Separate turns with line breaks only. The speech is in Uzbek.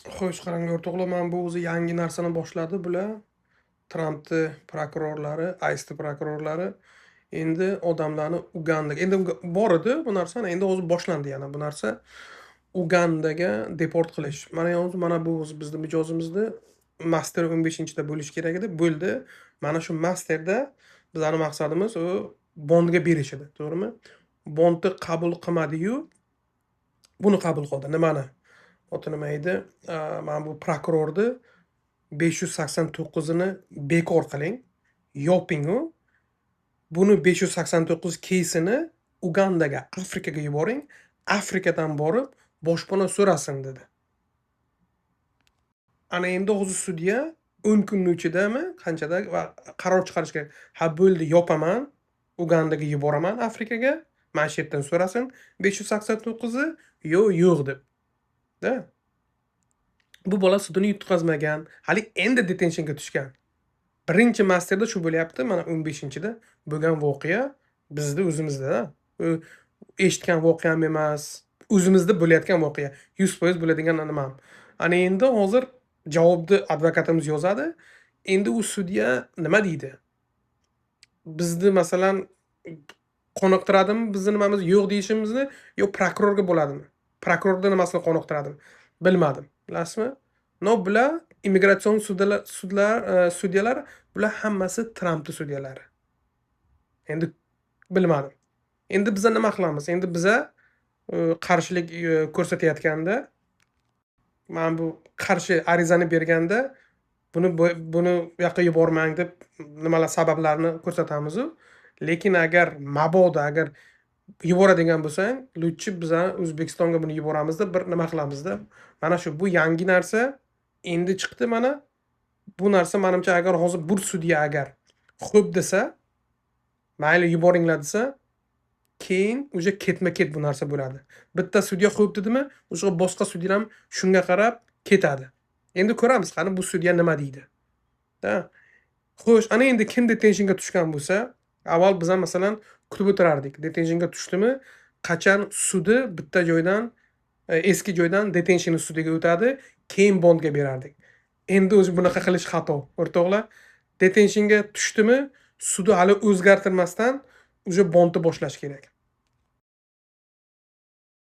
Xo'sh, qarang o'rtoqlar, mana bu o'zi yangi narsani boshladi bular. Trampni prokurorlari, ICE prokurorlari endi odamlarni Ugandaga endi bor edi bu narsani, endi o'zi boshlandi yana bu narsa. Ugandaga deport qilish. Mana bu o'zi bizni mijozimizda master 15-da bo'lishi kerak edi, bo'ldi. Mana shu masterda bizning maqsadimiz u bondga berish edi, to'g'rimi? Bondni qabul qilmadi-yu, buni qabul qildi. Nimani? Oti nima edi? Mana bu prokurorni 589 ni bekor qiling, yoping-u. Buni 589 keysini Ugandaga, Afrikaga yuboring. Afrikadan borib boshpana so'rasin dedi. Ana endi hozir sudya 10 kunning ichidami, qanchada va qaror chiqarish kerak. Ha bo'ldi, yopaman, Ugandaga yuboraman Afrikaga. Mana shu yerdan so'rasin 589 ni yo'q deb. Da. Bu bola sudini yutqazmagan, hali endi detentionga tushgan. Birinchi masterda shu bo'lyapti, mana 15-da bo'lgan voqea bizda o'zimizda. U eshitgan voqeam emas, o'zimizda bo'layotgan voqea. 100% bo'ladigan nima. Ana endi hozir javobni advokatimiz yozadi. Endi u sudya nima deydi? Bizni masalan qoniqtiradimi bizni nimamiz yo'q deyishimizni, yo prokurorga bo'ladimi? Prokurorda nimasini qoniqtiradimi? Bilmadim. Bilasizmi? Bular immigratsion sudyalar bular hammasi Trampni sudyalari. Endi bilmadim. Endi biza nima qilamiz? Endi biza qarshilik ko'rsatayotganda, mana bu qarshi arizani berganda buni bu yoqqa yubormang deb nimalar sabablarni ko'rsatamiz. Lekin agar mabodo agar yuboradigan bo'lsang, lutchi biza O'zbekistonga buni yuboramiz deb bir nima qilamizda. Mana shu bu yangi narsa endi chiqdi mana. Bu narsa menimcha agar hozir bir sudya agar xo'p desa, mayli yuboringlar desa, keyin o'sha ketma-ket bu narsa bo'ladi. Bitta sudya xo'p dedimi, o'sha boshqa sudyalar ham shunga qarab ketadi. Endi ko'ramiz, qani bu sudya nima deydi. Da. Xo'sh, ana endi kim detentionga tushgan bo'lsa, avval biz ham masalan kutib o'tirardik. Detentionga tushdimi, qachon sudi bitta joydan eski joydan detention sudiga o'tadi, keyin bondga berardik. Endi o'zi bunaqa qilish xato, o'rtoqlar. Detentionga tushdimi, sudi hali o'zgartirmasdan o'sha bondni boshlash kerak.